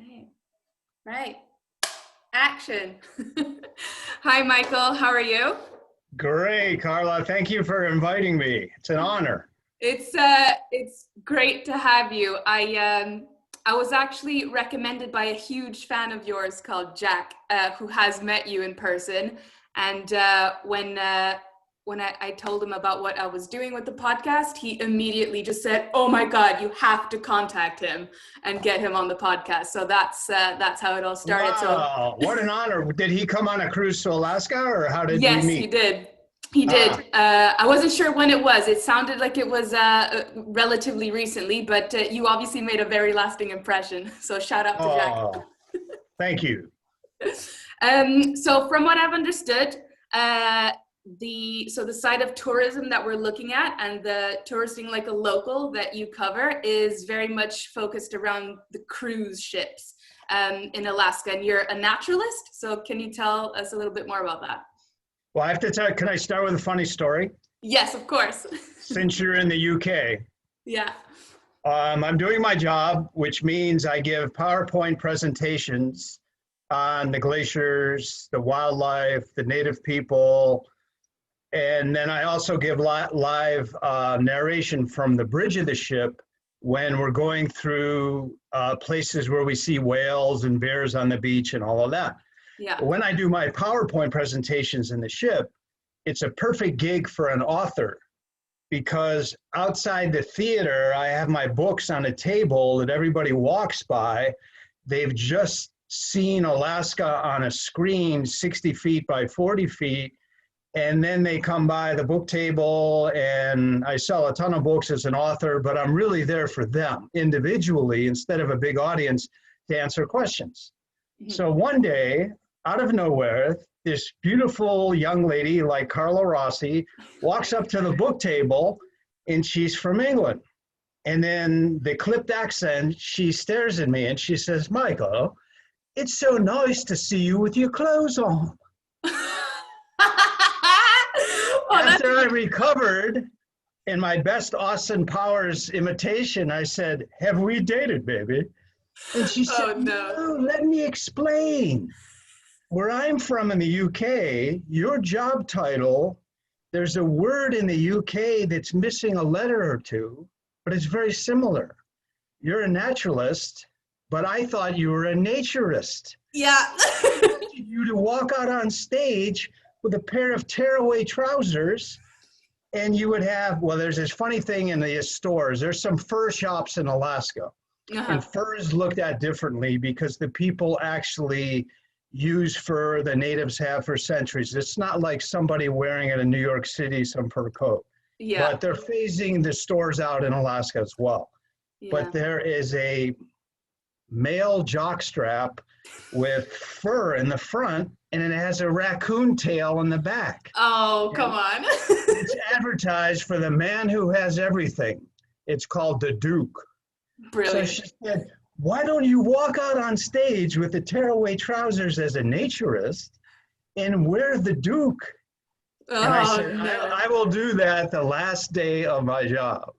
Okay. Right. Action. Hi, Michael. How are you? Great, Carla. Thank you for inviting me. It's an honor. It's great to have you. I was actually recommended by a huge fan of yours called Jack, who has met you in person. And when I told him about what I was doing with the podcast, he immediately just said, "Oh my God, you have to contact him and get him on the podcast." So that's how it all started. So Wow, what an honor. Did he come on a cruise to Alaska or how did we yes, he meet? did. He Ah, did. I wasn't sure when it was. It sounded like it was relatively recently, but you obviously made a very lasting impression. So shout out to Jack. oh, thank you. So from what I've understood, the side of tourism that we're looking at and the touristing like a local that you cover is very much focused around the cruise ships in Alaska. And you're a naturalist. So can you tell us a little bit more about that? Well, I have to tell you, can I start with a funny story? Yes, of course. Since you're in the UK, Yeah. I'm doing my job, which means I give PowerPoint presentations on the glaciers, the wildlife, the native people, and then I also give live narration from the bridge of the ship when we're going through places where we see whales and bears on the beach and all of that. Yeah. When I do my PowerPoint presentations in the ship, it's a perfect gig for an author because outside the theater, I have my books on a table that everybody walks by. They've just seen Alaska on a screen 60 feet by 40 feet. And then they come by the book table and I sell a ton of books as an author, but I'm really there for them individually instead of a big audience to answer questions. Mm-hmm. So one day, out of nowhere, this beautiful young lady like Carla Rossi walks up to the book table and she's from England. And then the clipped accent, she stares at me and she says, "Michael, it's so nice to see you with your clothes on." After I recovered in my best Austin Powers imitation, I said, "Have we dated, baby?" And she said, "No, let me explain. Where I'm from in the UK, your job title, there's a word in the UK that's missing a letter or two, but it's very similar. You're a naturalist, but I thought you were a naturist." Yeah. I wanted you to walk out on stage with a pair of tearaway trousers, and you would have, well, there's this funny thing in the stores. There's some fur shops in Alaska, and fur is looked at differently because the people actually use fur the natives have for centuries. It's not like somebody wearing it in New York City, some fur coat. Yeah. But they're phasing the stores out in Alaska as well. Yeah. But there is a male jockstrap with fur in the front, and it has a raccoon tail in the back. Oh, come on. It's advertised for the man who has everything. It's called the Duke. Brilliant. So she said, "Why don't you walk out on stage with the tearaway trousers as a naturist and wear the Duke?" Oh, and I said, no. I will do that the last day of my job.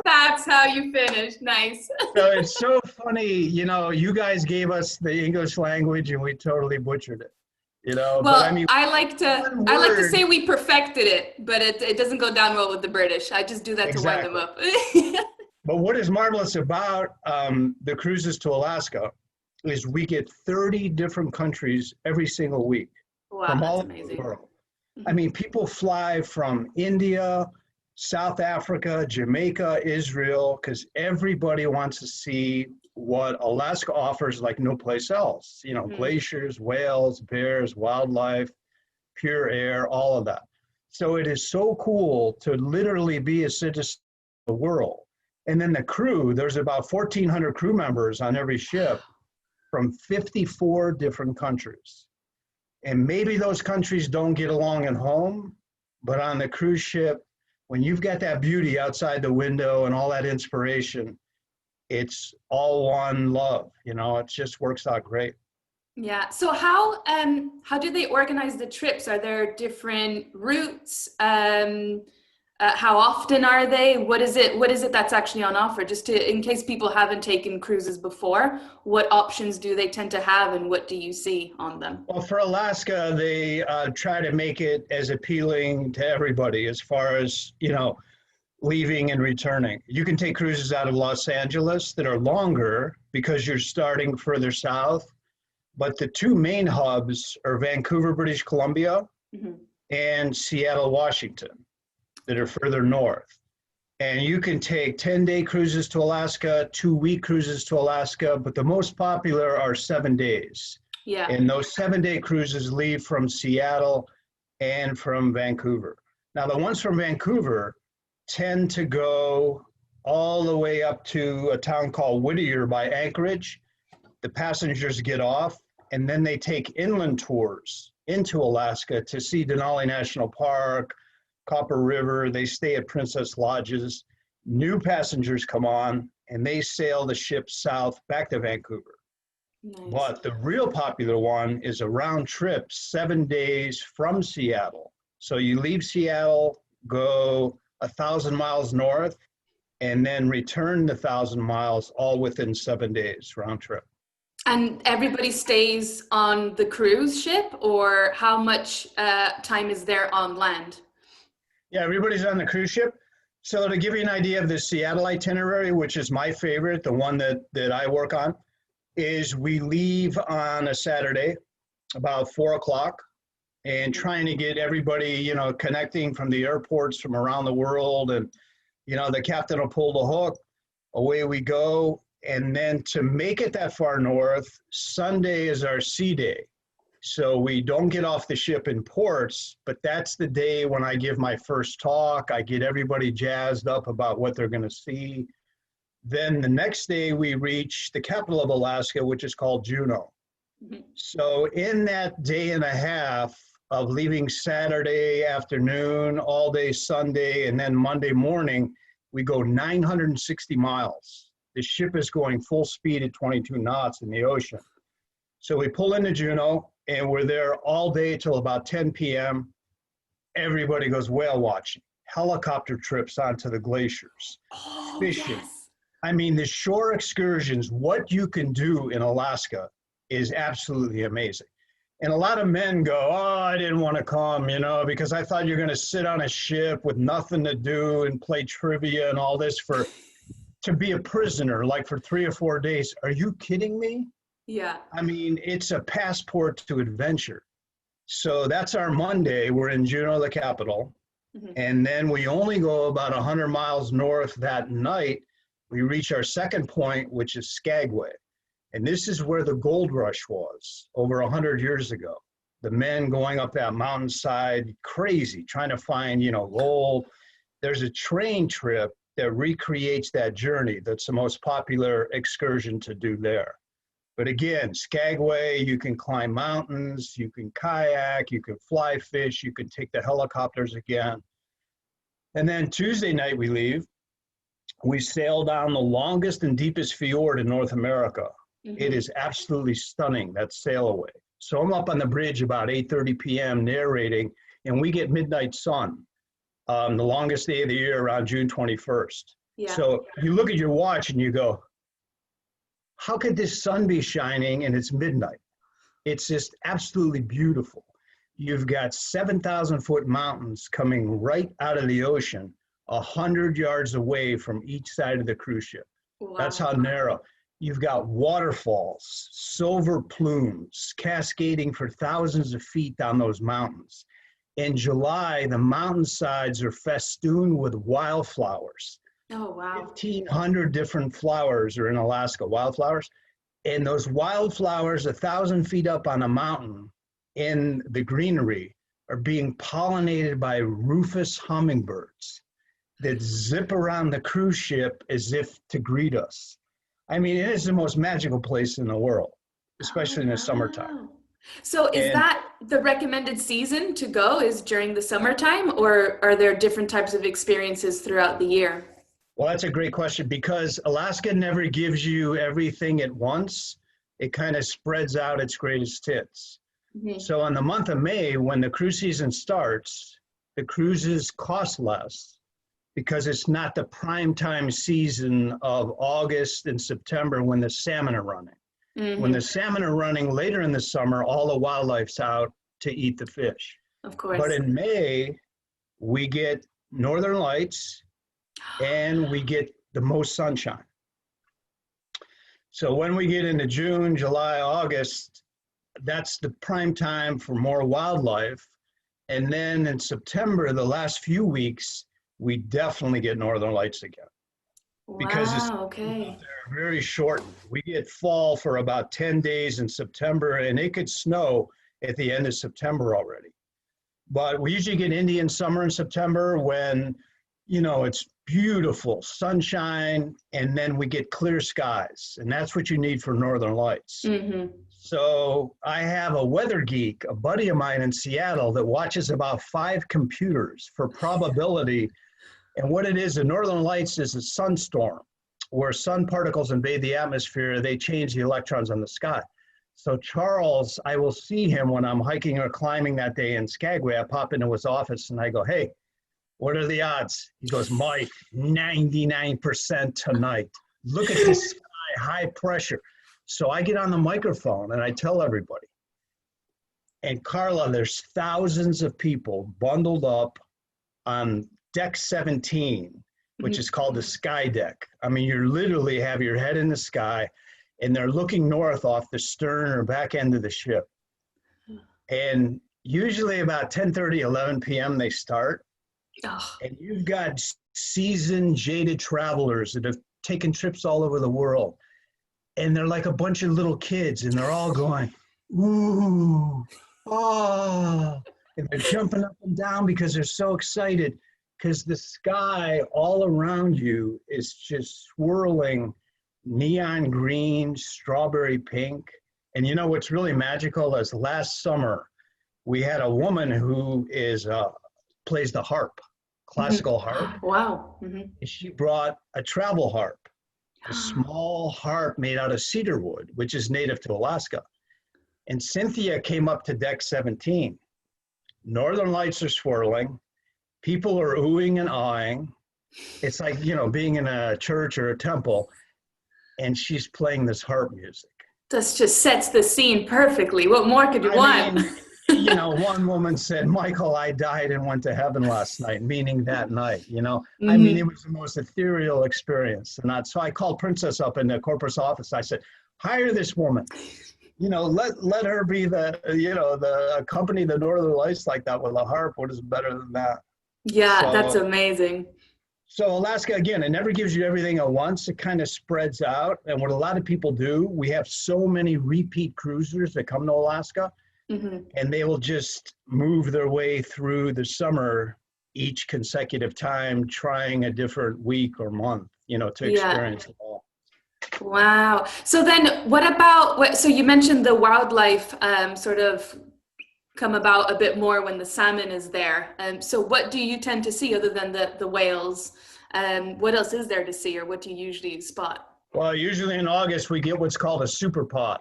That's how you finish. Nice. So it's so funny, you know, you guys gave us the English language and we totally butchered it, you know. Well, but I mean, I like to say we perfected it, but it doesn't go down well with the British. I just do that exactly. to wind them up. But what is marvelous about the cruises to Alaska is we get 30 different countries every single week. Wow, from that's all amazing. over the world. I mean, people fly from India, South Africa, Jamaica, Israel, because everybody wants to see what Alaska offers like no place else. You know, glaciers, whales, bears, wildlife, pure air, all of that. So it is so cool to literally be a citizen of the world. And then the crew, there's about 1,400 crew members on every ship from 54 different countries. And maybe those countries don't get along at home, but on the cruise ship, when you've got that beauty outside the window and all that inspiration, it's all one love, you know, it just works out great. Yeah. So how do they organize the trips? Are there different routes? How often are they? What is it that's actually on offer? Just to, in case people haven't taken cruises before, what options do they tend to have and what do you see on them? Well, for Alaska, they try to make it as appealing to everybody as far as, leaving and returning. You can take cruises out of Los Angeles that are longer because you're starting further south. But the two main hubs are Vancouver, British Columbia, Mm-hmm. and Seattle, Washington, that are further north. And you can take 10-day cruises to Alaska, 2-week cruises to Alaska, but the most popular are 7 days. Yeah. And those 7-day cruises leave from Seattle and from Vancouver. Now, the ones from Vancouver tend to go all the way up to a town called Whittier by Anchorage. The passengers get off, and then they take inland tours into Alaska to see Denali National Park, Copper River. They stay at Princess Lodges. New passengers come on, and they sail the ship south back to Vancouver. Nice. But the real popular one is a round trip, 7 days from Seattle. So you leave Seattle, go 1,000 miles north, and then return the 1,000 miles all within 7 days, round trip. And everybody stays on the cruise ship, or how much time is there on land? Yeah, everybody's on the cruise ship. So to give you an idea of the Seattle itinerary, which is my favorite, the one that I work on, is we leave on a Saturday about 4 o'clock and trying to get everybody, connecting from the airports from around the world. And, the captain will pull the hook, away we go. And then to make it that far north, Sunday is our sea day. So we don't get off the ship in ports, but that's the day when I give my first talk. I get everybody jazzed up about what they're going to see. Then the next day we reach the capital of Alaska, which is called Juneau. Mm-hmm. So in that day and a half of leaving Saturday afternoon, all day Sunday, and then Monday morning, we go 960 miles. The ship is going full speed at 22 knots in the ocean. So we pull into Juneau, and we're there all day till about 10 p.m. Everybody goes whale watching, helicopter trips onto the glaciers, fishing. Yes. I mean, the shore excursions, what you can do in Alaska is absolutely amazing. And a lot of men go, oh, I didn't want to come, because I thought you're going to sit on a ship with nothing to do and play trivia and all this to be a prisoner, like for 3 or 4 days. Are you kidding me? Yeah. I mean, it's a passport to adventure. So that's our Monday. We're in Juneau, the capital. Mm-hmm. And then we only go about 100 miles north that night. We reach our second point, which is Skagway. And this is where the gold rush was over 100 years ago. The men going up that mountainside, crazy, trying to find, gold. There's a train trip that recreates that journey. That's the most popular excursion to do there. But again, Skagway, you can climb mountains, you can kayak, you can fly fish, you can take the helicopters again. And then Tuesday night we leave. We sail down the longest and deepest fjord in North America. Mm-hmm. It is absolutely stunning, that sail away. So I'm up on the bridge about 8:30 p.m. narrating, and we get midnight sun, the longest day of the year around June 21st. Yeah. So you look at your watch and you go, how could this sun be shining and it's midnight? It's just absolutely beautiful. You've got 7,000-foot mountains coming right out of the ocean, 100 yards away from each side of the cruise ship. Wow. That's how narrow. You've got waterfalls, silver plumes cascading for thousands of feet down those mountains. In July, the mountainsides are festooned with wildflowers. Oh, wow. 1,500 different flowers are in Alaska, wildflowers. And those wildflowers, 1,000 feet up on a mountain in the greenery, are being pollinated by rufous hummingbirds that zip around the cruise ship as if to greet us. I mean, it is the most magical place in the world, especially in the summertime. So is that the recommended season to go, is during the summertime, or are there different types of experiences throughout the year? Well, that's a great question, because Alaska never gives you everything at once. It kind of spreads out its greatest hits. Mm-hmm. So in the month of May, when the cruise season starts, the cruises cost less because it's not the prime time season of August and September when the salmon are running. When the salmon are running later in the summer, all the wildlife's out to eat the fish. Of course. But in May, we get northern lights and we get the most sunshine. So when we get into June, July, August, that's the prime time for more wildlife. And then in September, the last few weeks, we definitely get northern lights again. Because okay. They're very shortened. We get fall for about 10 days in September, and it could snow at the end of September already. But we usually get Indian summer in September when, you know, it's beautiful sunshine, and then we get clear skies, and that's what you need for northern lights. So I have a weather geek, a buddy of mine in Seattle, that watches about 5 computers for probability. And what it is, the northern lights is a sunstorm where sun particles invade the atmosphere. They change the electrons on the sky. So Charles, I will see him when I'm hiking or climbing that day in Skagway. I pop into his office and I go, hey, what are the odds? He goes, Mike, 99% tonight. Look at this sky, high pressure. So I get on the microphone and I tell everybody. And Carla, there's thousands of people bundled up on Deck 17, which is called the sky deck. I mean, you literally have your head in the sky and they're looking north off the stern or back end of the ship. And usually about 10:30, 11 p.m. they start. And you've got seasoned, jaded travelers that have taken trips all over the world. And they're like a bunch of little kids and they're all going, ooh, oh. And they're jumping up and down because they're so excited. Because the sky all around you is just swirling neon green, strawberry pink. And you know what's really magical is last summer, we had a woman who plays the harp, classical harp. Wow. And she brought a travel harp, a small harp made out of cedar wood, which is native to Alaska. And Cynthia came up to Deck 17. Northern lights are swirling. People are oohing and aahing. It's like, you know, being in a church or a temple, and she's playing this harp music. This just sets the scene perfectly. What more could you want? You know, one woman said, Michael, I died and went to heaven last night, meaning that night, you know. I mean, it was the most ethereal experience. And so I called Princess up in the corporate office. I said, hire this woman. You know, let her be the accompany the Northern Lights like that with a harp. What is better than that? Yeah, that's amazing. So Alaska, again, it never gives you everything at once. It kind of spreads out. And what a lot of people do, we have so many repeat cruisers that come to Alaska, and they will just move their way through the summer each consecutive time, trying a different week or month, you know, to experience it all. Wow. So then what about, so you mentioned the wildlife sort of come about a bit more when the salmon is there. So what do you tend to see other than the whales? What else is there to see, or what do you usually spot? Well, usually in August, we get what's called a super pod.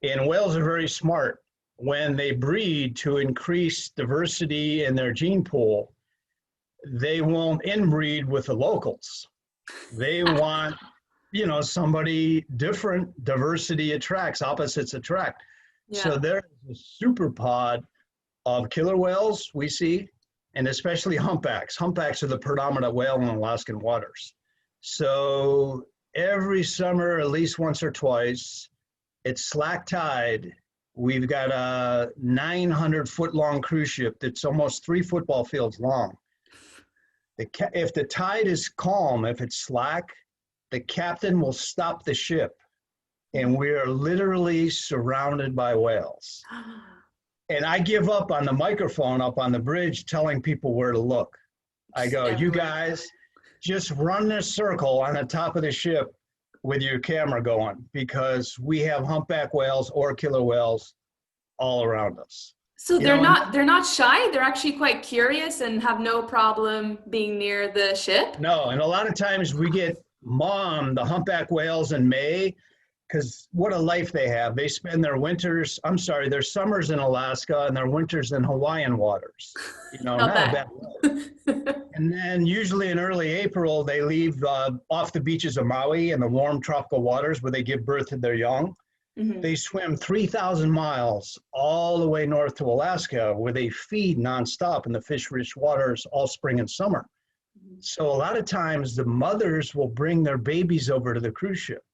And whales are very smart. When they breed to increase diversity in their gene pool, they won't inbreed with the locals. They want, you know, somebody different. Diversity attracts, opposites attract. Yeah. So there's a super pod of killer whales we see, and especially humpbacks. Humpbacks are the predominant whale in Alaskan waters. So every summer, at least once or twice, it's slack tide. We've got a 900-foot-long cruise ship that's almost 3 football fields long. If the tide is calm, if it's slack, the captain will stop the ship. And we are literally surrounded by whales. And I give up on the microphone up on the bridge telling people where to look. I go, you guys, just run this circle on the top of the ship with your camera going, because we have humpback whales or killer whales all around us. So they're not shy. They're actually quite curious and have no problem being near the ship. No, and a lot of times we get the humpback whales in May, because what a life they have. They spend their summers in Alaska and their winters in Hawaiian waters. You know, not a bad life. And then usually in early April, they leave off the beaches of Maui in the warm tropical waters where they give birth to their young. They swim 3,000 miles all the way north to Alaska, where they feed nonstop in the fish-rich waters all spring and summer. So a lot of times the mothers will bring their babies over to the cruise ship.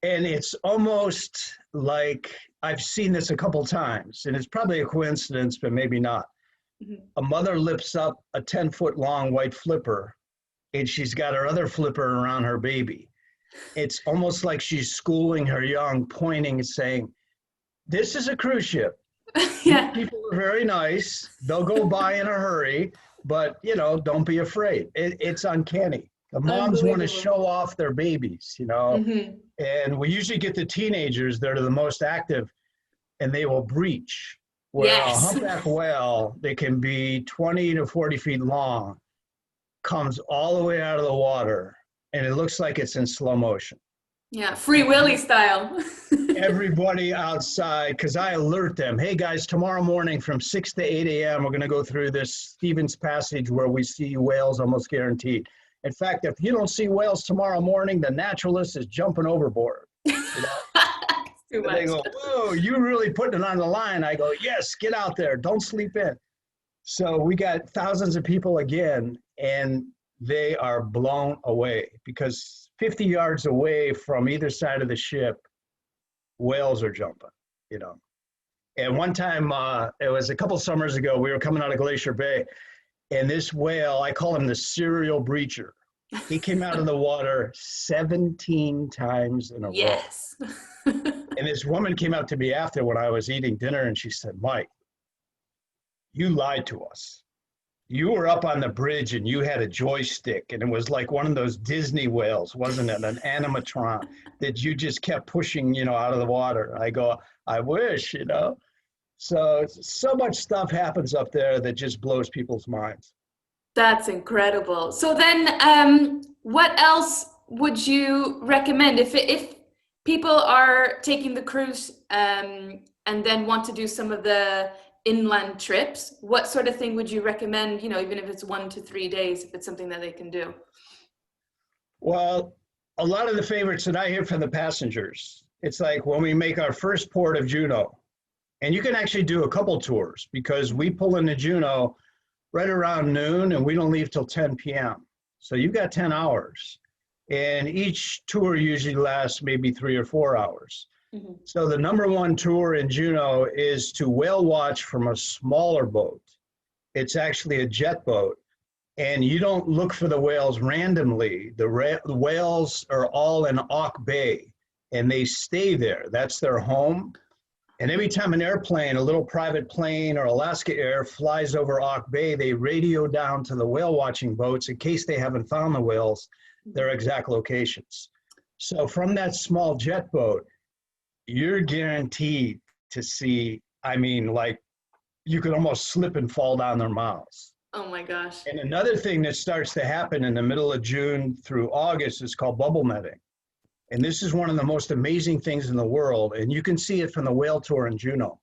And it's almost like, I've seen this a couple times, and it's probably a coincidence, but maybe not. A mother lifts up a 10-foot long white flipper, and she's got her other flipper around her baby. It's almost like she's schooling her young, pointing and saying, this is a cruise ship. Yeah. People are very nice. They'll go by in a hurry, but, you know, don't be afraid. It's uncanny. The moms want to show off their babies, you know, and we usually get the teenagers that are the most active, and they will breach. Where a humpback whale, they can be 20 to 40 feet long, comes all the way out of the water, and it looks like it's in slow motion. Yeah, Free Willy style. Everybody outside, because I alert them, hey guys, tomorrow morning from 6 to 8 a.m., we're going to go through this Stevens Passage where we see whales almost guaranteed. In fact, if you don't see whales tomorrow morning, the Naturalist is jumping overboard. You know? Too much. They go, whoa, you're really putting it on the line. I go, yes, get out there. Don't sleep in. So we got thousands of people again, and they are blown away because 50 yards away from either side of the ship, whales are jumping, you know. And one time, it was a couple summers ago, we were coming out of Glacier Bay, and this whale, I call him the serial breacher. He came out of the water 17 times in a row. Yes. And this woman came up to me after when I was eating dinner, and she said, Mike, you lied to us. You were up on the bridge and you had a joystick, and it was like one of those Disney whales, wasn't it? An animatron that you just kept pushing, you know, out of the water. I go, I wish, you know. So much stuff happens up there that just blows people's minds. That's incredible. So then what else would you recommend if people are taking the cruise and then want to do some of the inland trips? What sort of thing would you recommend, you know, even if it's 1 to 3 days, if it's something that they can do? Well, a lot of the favorites that I hear from the passengers, it's like when we make our first port of Juneau, and you can actually do a couple tours because we pull into Juneau right around noon and we don't leave till 10 p.m. So you've got 10 hours, and each tour usually lasts maybe 3 or 4 hours. So the number one tour in Juneau is to whale watch from a smaller boat. It's actually a jet boat, and you don't look for the whales randomly. The whales are all in Auk Bay, and they stay there. That's their home. And every time an airplane, a little private plane or Alaska Air flies over Auk Bay, they radio down to the whale watching boats in case they haven't found the whales, their exact locations. So from that small jet boat, you're guaranteed to see, I mean, like, you could almost slip and fall down their mouths. Oh my gosh. And another thing that starts to happen in the middle of June through August is called bubble netting. And this is one of the most amazing things in the world. And you can see it from the whale tour in Juneau.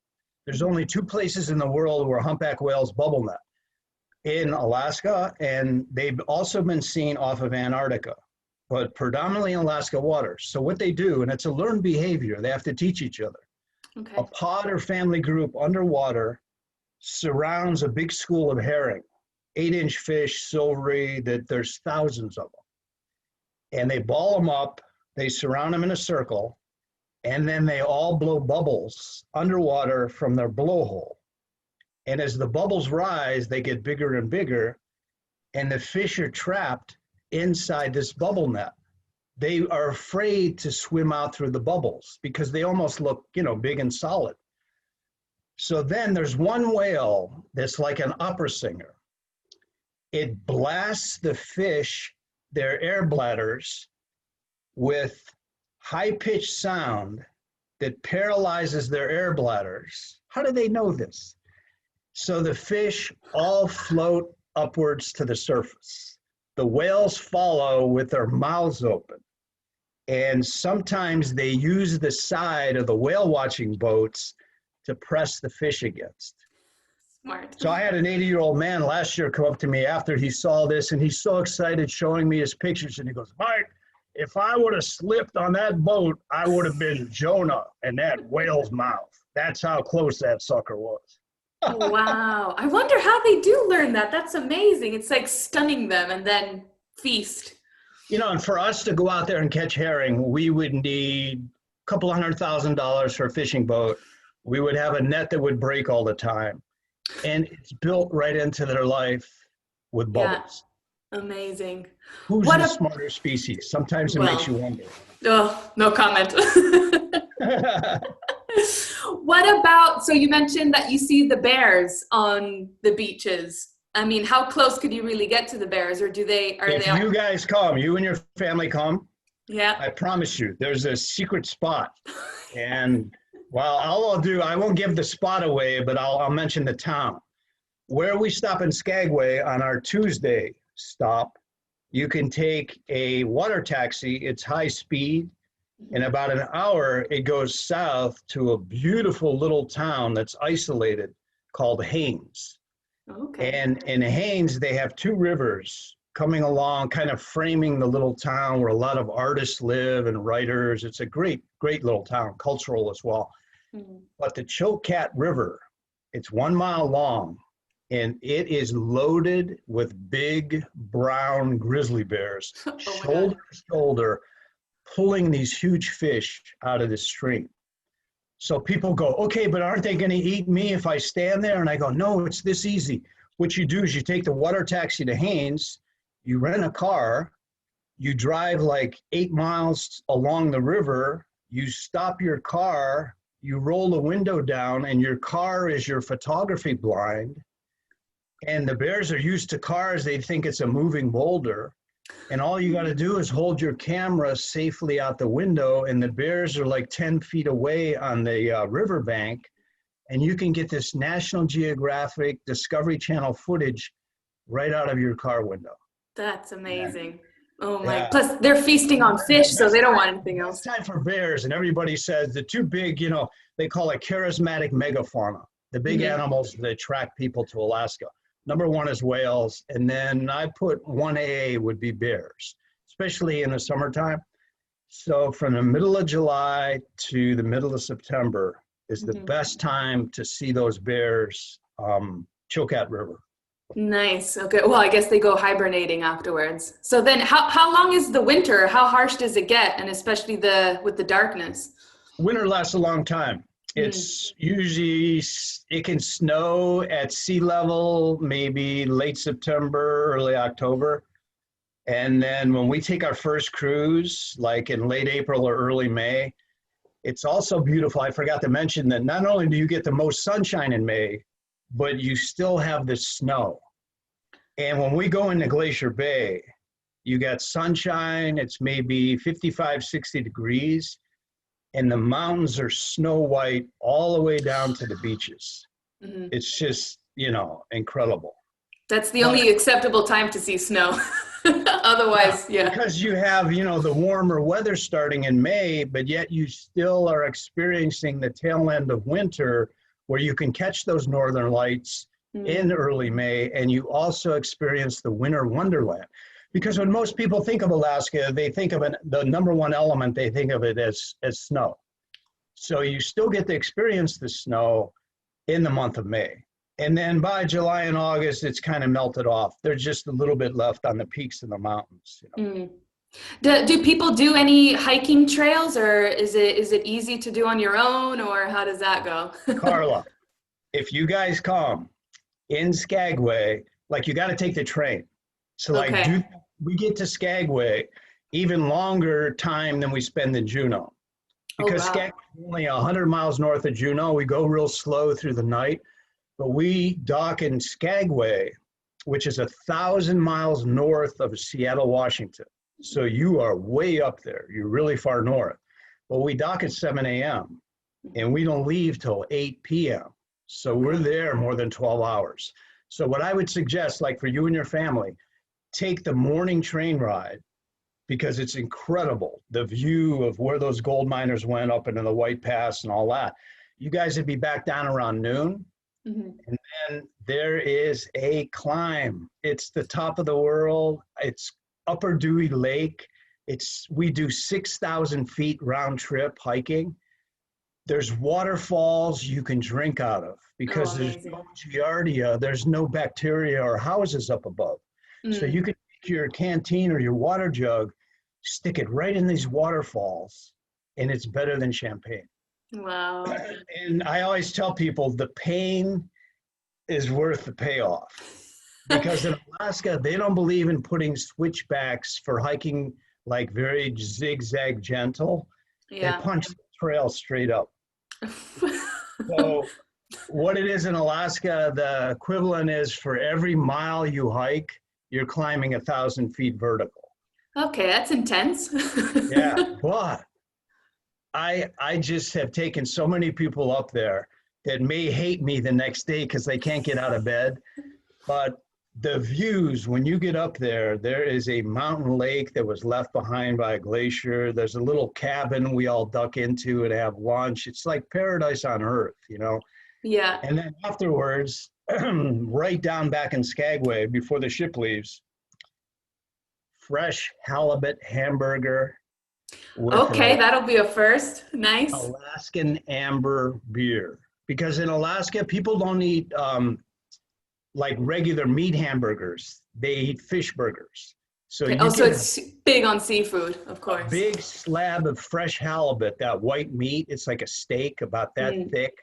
There's only 2 places in the world where humpback whales bubble net, in Alaska, and they've also been seen off of Antarctica, but predominantly in Alaska waters. So what they do, and it's a learned behavior, they have to teach each other. Okay. A pod or family group underwater surrounds a big school of herring, 8-inch fish, silvery, that there's thousands of them. And they ball them up, they surround them in a circle, and then they all blow bubbles underwater from their blowhole. And as the bubbles rise, they get bigger and bigger, and the fish are trapped inside this bubble net. They are afraid to swim out through the bubbles because they almost look, you know, big and solid. So then there's one whale that's like an opera singer. It blasts the fish, their air bladders, with high-pitched sound that paralyzes their air bladders. How do they know this? So the fish all float upwards to the surface. The whales follow with their mouths open. And sometimes they use the side of the whale watching boats to press the fish against. Smart. So I had an 80-year-old man last year come up to me after he saw this, and he's so excited showing me his pictures, and he goes, Mike, if I would have slipped on that boat, I would have been Jonah in that whale's mouth. That's how close that sucker was. Wow. I wonder how they do learn that. That's amazing. It's like stunning them and then feast. You know, and for us to go out there and catch herring, we would need a couple $100,000 for a fishing boat. We would have a net that would break all the time. And it's built right into their life with bubbles. Yeah. Amazing. Who's the smarter species? Sometimes it makes you wonder. Oh, no comment. What about, so you mentioned that you see the bears on the beaches. I mean, how close could you really get to the bears, or if you guys come, you and your family come, yeah, I promise you, there's a secret spot. And well, I won't give the spot away, but I'll mention the town. Where we stop in Skagway on our Tuesday stop, you can take a water taxi. It's high speed. In about an hour, it goes south to a beautiful little town that's isolated called Haines. Okay. And in Haines, they have two rivers coming along, kind of framing the little town where a lot of artists live and writers. It's a great, great little town, cultural as well. Mm-hmm. But the Chokat River, it's 1 mile long, and it is loaded with big brown grizzly bears, shoulder to shoulder, pulling these huge fish out of the stream. So people go, okay, but aren't they going to eat me if I stand there? And I go, no, it's this easy. What you do is you take the water taxi to Haines, you rent a car, you drive like 8 miles along the river, you stop your car, you roll the window down, and your car is your photography blind. And the bears are used to cars. They think it's a moving boulder. And all you got to do is hold your camera safely out the window, and the bears are like 10 feet away on the riverbank, and you can get this National Geographic Discovery Channel footage right out of your car window. That's amazing. Oh my, plus they're feasting on fish, so they don't want anything else. It's time for bears, and everybody says the two big, they call it charismatic megafauna, the big animals that attract people to Alaska. Number one is whales, and then I put 1A would be bears, especially in the summertime. So from the middle of July to the middle of September is the best time to see those bears, Chokat River. Nice. Okay. Well, I guess they go hibernating afterwards. So then how long is the winter? How harsh does it get? And especially with the darkness? Winter lasts a long time. It's usually, it can snow at sea level, maybe late September, early October. And then when we take our first cruise, like in late April or early May, it's also beautiful. I forgot to mention that not only do you get the most sunshine in May, but you still have the snow. And when we go into Glacier Bay, you got sunshine, it's maybe 55, 60 degrees. And the mountains are snow white all the way down to the beaches. It's just, incredible. That's the only acceptable time to see snow. Otherwise, Because you have, the warmer weather starting in May, but yet you still are experiencing the tail end of winter where you can catch those northern lights in early May, and you also experience the winter wonderland. Because when most people think of Alaska, they think of the number one element, they think of it as snow. So you still get to experience the snow in the month of May. And then by July and August, it's kind of melted off. There's just a little bit left on the peaks in the mountains. Do people do any hiking trails, or is it easy to do on your own, or how does that go? Carla, if you guys come in Skagway, you got to take the train. So we get to Skagway even longer time than we spend in Juneau. Because Skagway is only 100 miles north of Juneau. We go real slow through the night, but we dock in Skagway, which is 1,000 miles north of Seattle, Washington. So you are way up there. You're really far north. But we dock at 7 a.m. and we don't leave till 8 p.m. So we're there more than 12 hours. So what I would suggest, for you and your family, take the morning train ride, because it's incredible, the view of where those gold miners went up into the White Pass and all that. You guys would be back down around noon, Mhm. And then there is a climb. It's the top of the world. It's Upper Dewey Lake. We do 6,000 feet round trip hiking. There's waterfalls you can drink out of Oh, because there's no amazing. giardia, there's no bacteria or houses up above. So you Mm. can take your canteen or your water jug, stick it right in these waterfalls, and it's better than champagne. Wow. And I always tell people the pain is worth the payoff because in Alaska, they don't believe in putting switchbacks for hiking like very zigzag gentle. They Yeah. punch the trail straight up. So what it is in Alaska, the equivalent is for every mile you hike, you're climbing 1,000 feet vertical. Okay, that's intense. Yeah, but I just have taken so many people up there that may hate me the next day because they can't get out of bed. But the views, when you get up there, there is a mountain lake that was left behind by a glacier. There's a little cabin we all duck into and have lunch. It's like paradise on earth, you know? Yeah. And then afterwards, right down back in Skagway before the ship leaves, fresh halibut hamburger with Okay, a that'll be a first. Nice. Alaskan amber beer. Because in Alaska, people don't eat like regular meat hamburgers. They eat fish burgers. So Okay. Oh, you so get it's big on seafood, of a course. big slab of fresh halibut, that white meat. It's like a steak about that Mm. thick.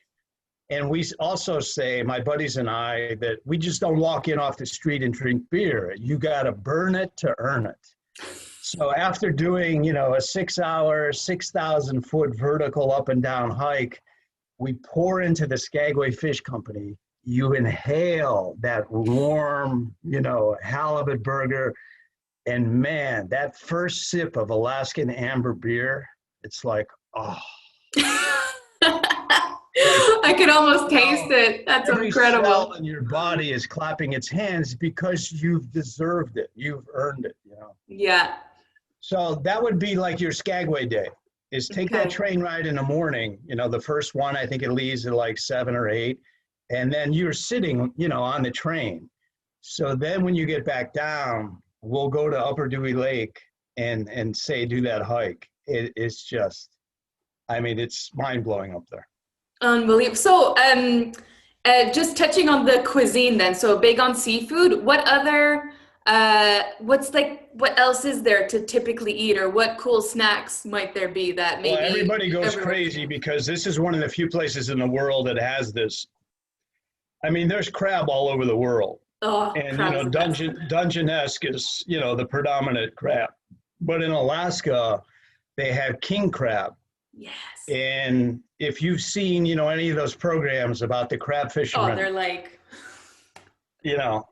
And we also say, my buddies and I, that we just don't walk in off the street and drink beer. You got to burn it to earn it. So after doing, you know, a 6 hour, 6,000 foot vertical up and down hike, we pour into the Skagway Fish Company. You inhale that warm, you know, halibut burger. And man, that first sip of Alaskan amber beer, it's like, oh, like I could almost taste it. That's every cell incredible. in your body is clapping its hands because you've deserved it. You've earned it, you know. Yeah. So that would be like your Skagway day is take that Okay. train ride in the morning. You know, the first one, I think it leaves at like 7 or 8. And then you're sitting, you know, on the train. So then when you get back down, we'll go to Upper Dewey Lake and say, do that hike. It's just, I mean, it's mind blowing up there. Unbelievable. So, just touching on the cuisine then. So big on seafood. What other, what else is there to typically eat, or what cool snacks might there be that Well, maybe everybody goes everyone crazy can? because this is one of the few places in the world that has this. I mean, there's crab all over the world. Oh, And, you crab is know, the best. Dungeness is, you know, the predominant crab. But in Alaska, they have king crab. Yes. And if you've seen, you know, any of those programs about the crab Oh, fishermen, they're like, you know,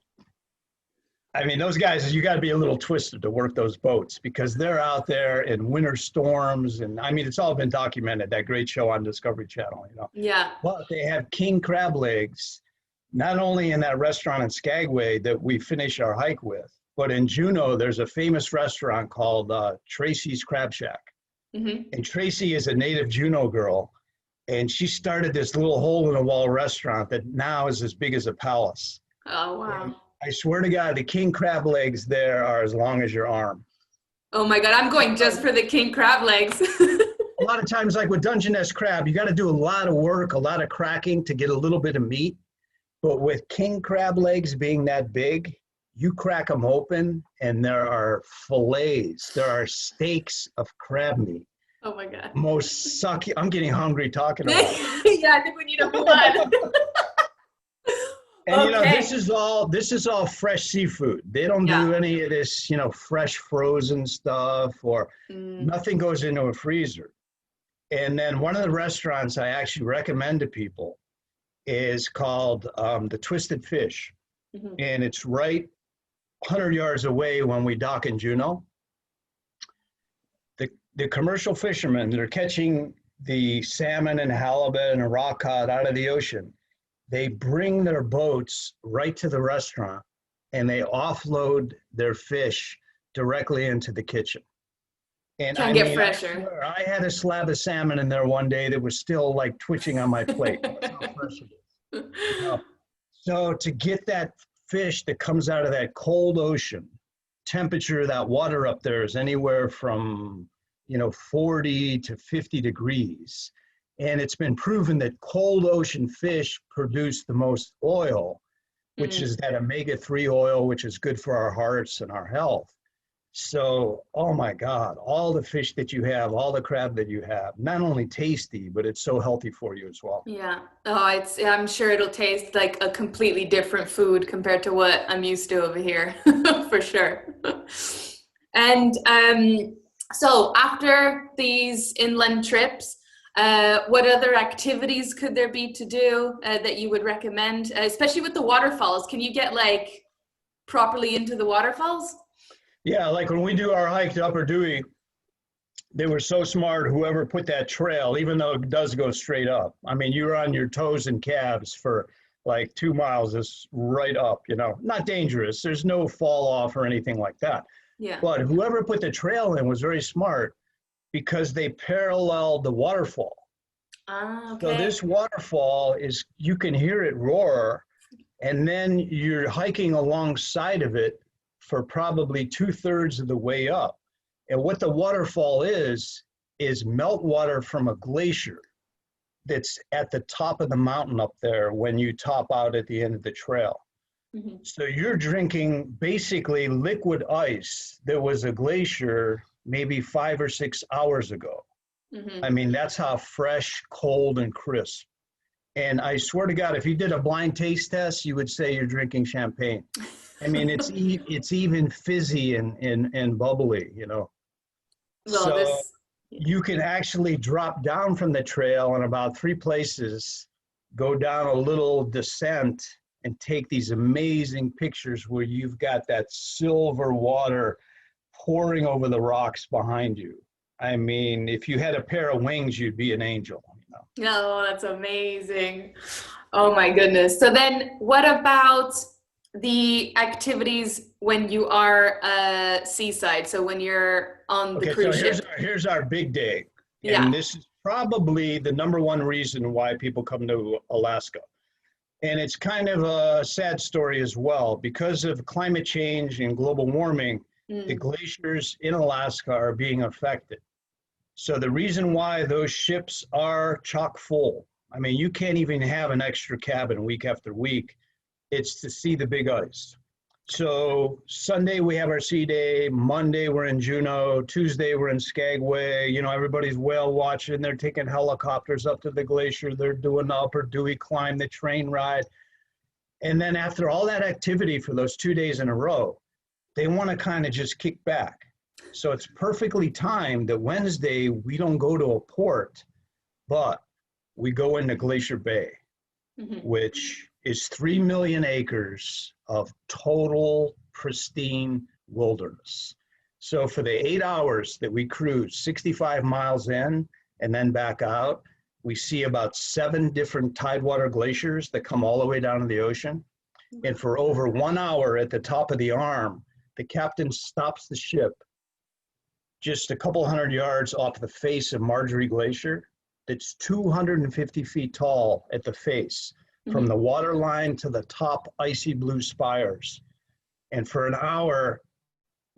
I mean, those guys, you got to be a little twisted to work those boats because they're out there in winter storms. And I mean, it's all been documented, that great show on Discovery Channel, you know. yeah. But they have king crab legs, not only in that restaurant in Skagway that we finish our hike with, but in Juneau, there's a famous restaurant called Tracy's Crab Shack. Hmm. And Tracy is a native Juneau girl. And she started this little hole in the wall restaurant that now is as big as a palace. Oh, And wow. I swear to God, the king crab legs there are as long as your arm. Oh my God, I'm going just for the king crab legs. A lot of times, like with Dungeness crab, you got to do a lot of work, a lot of cracking to get a little bit of meat. But with king crab legs being that big, you crack them open and there are fillets, there are steaks of crab meat. Oh my God. Most sucky. I'm getting hungry talking about Yeah, I think we need a flood. it. And you know, Okay. this is all fresh seafood. They don't Yeah. do any of this, you know, fresh frozen stuff or Mm. nothing goes into a freezer. And then one of the restaurants I actually recommend to people is called the Twisted Fish. Mhm. And it's right 100 yards away when we dock in Juneau. The commercial fishermen that are catching the salmon and halibut and rock cod out of the ocean, they bring their boats right to the restaurant and they offload their fish directly into the kitchen. And Can't I get mean, I fresher. swear, I had a slab of salmon in there one day that was still like twitching on my plate. That's how fresh it is. You know? So to get that fish that comes out of that cold ocean, temperature of that water up there is anywhere from 40 to 50 degrees. And it's been proven that cold ocean fish produce the most oil, which is that omega-3 oil, which is good for our hearts and our health. So, oh my God, all the fish that you have, all the crab that you have, not only tasty, but it's so healthy for you as well. Yeah. Oh, I'm sure it'll taste like a completely different food compared to what I'm used to over here, for sure. And so after these inland trips, what other activities could there be to do that you would recommend, especially with the waterfalls? Can you get like properly into the waterfalls? Yeah, like when we do our hike to Upper Dewey, they were so smart, whoever put that trail, even though it does go straight up. I mean, you're on your toes and calves for like 2 miles, is right up, not dangerous. There's no fall off or anything like that. Yeah. But whoever put the trail in was very smart because they paralleled the waterfall. Ah, So okay. this waterfall is, you can hear it roar, and then you're hiking alongside of it for probably 2/3 of the way up. And what the waterfall is meltwater from a glacier that's at the top of the mountain up there when you top out at the end of the trail. Mm-hmm. So you're drinking basically liquid ice that was a glacier maybe 5 or 6 hours ago. Mm-hmm. I mean, that's how fresh, cold, and crisp. And I swear to God, if you did a blind taste test, you would say you're drinking champagne. I mean, it's even fizzy and bubbly, Well, So you can actually drop down from the trail in about 3 places, go down a little descent, and take these amazing pictures where you've got that silver water pouring over the rocks behind you. I mean, if you had a pair of wings, you'd be an angel. Oh, that's amazing. Oh my goodness. So then what about the activities when you are seaside? So when you're on the Okay, so cruise ship? here's our big day. Yeah. And this is probably the #1 reason why people come to Alaska. And it's kind of a sad story as well. Because of climate change and global warming, the glaciers in Alaska are being affected. So the reason why those ships are chock full, I mean, you can't even have an extra cabin week after week. It's to see the big ice. So Sunday we have our sea day, Monday we're in Juneau, Tuesday we're in Skagway, everybody's whale watching, they're taking helicopters up to the glacier, they're doing the Upper Dewey climb, the train ride. And then after all that activity for those 2 days in a row, they want to kind of just kick back. So it's perfectly timed that Wednesday we don't go to a port, but we go into Glacier Bay, which is 3 million acres of total pristine wilderness. So for the 8 hours that we cruise 65 miles in and then back out, we see about 7 different tidewater glaciers that come all the way down to the ocean. And for over 1 hour at the top of the arm, the captain stops the ship just a couple hundred yards off the face of Marjorie Glacier. That's 250 feet tall at the face, from the water line to the top icy blue spires. And for an hour,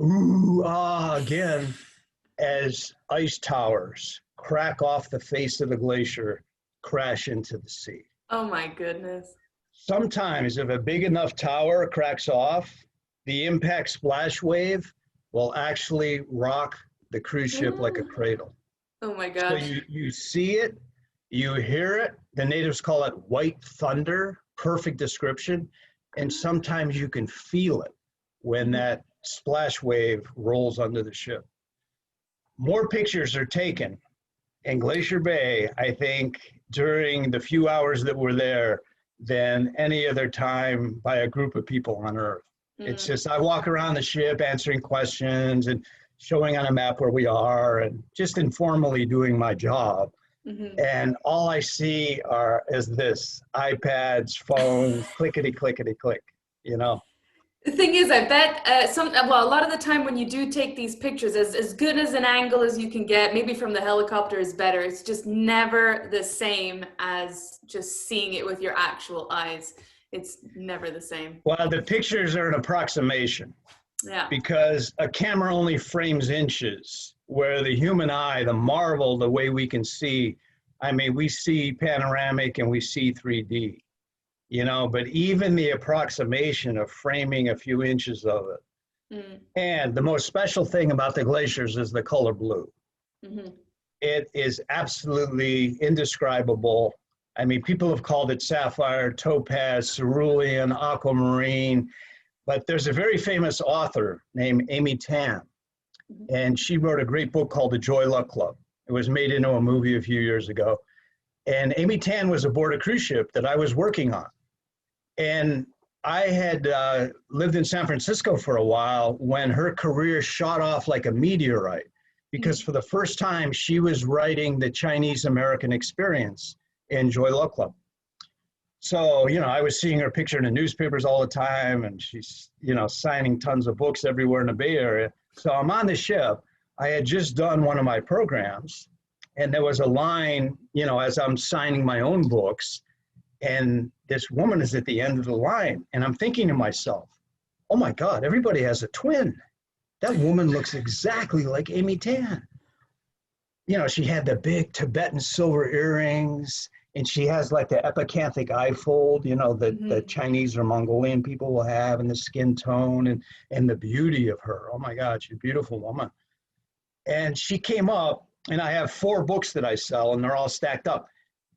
ooh, ah, again, as ice towers crack off the face of the glacier, crash into the sea. Oh my goodness. Sometimes if a big enough tower cracks off, the impact splash wave will actually rock the cruise ship like a cradle. Oh my So gosh. you see it, you hear it. The natives call it white thunder, perfect description. And sometimes you can feel it when that splash wave rolls under the ship. More pictures are taken in Glacier Bay, I think, during the few hours that we're there than any other time by a group of people on Earth. It's just, I walk around the ship answering questions and showing on a map where we are and just informally doing my job. And all I see is this, iPads, phones, clickety, clickety, click, The thing is, I bet well, a lot of the time when you do take these pictures, as good as an angle as you can get, maybe from the helicopter is better. It's just never the same as just seeing it with your actual eyes. It's never the same. Well, the pictures are an approximation Yeah. because a camera only frames inches, where the human eye, the marvel, the way we can see, I mean, we see panoramic and we see 3D, you know, but even the approximation of framing a few inches of it. And the most special thing about the glaciers is the color blue. Mm-hmm. It is absolutely indescribable. I mean, people have called it sapphire, topaz, cerulean, aquamarine, but there's a very famous author named Amy Tan, and she wrote a great book called The Joy Luck Club. It was made into a movie a few years ago. And Amy Tan was aboard a cruise ship that I was working on. And I had lived in San Francisco for a while when her career shot off like a meteorite, because for the first time she was writing the Chinese American experience in Joy Luck Club. So, you know, I was seeing her picture in the newspapers all the time, and she's, you know, signing tons of books everywhere in the Bay Area. So I'm on the ship. I had just done one of my programs, and there was a line, you know, as I'm signing my own books, and this woman is at the end of the line, and I'm thinking to myself, oh my God, everybody has a twin. That woman looks exactly like Amy Tan. You know, she had the big Tibetan silver earrings, and she has like the epicanthic eye fold, you know, that the Chinese or Mongolian people will have, and the skin tone and the beauty of her. Oh my God, she's a beautiful woman. And she came up, and I have 4 books that I sell, and they're all stacked up.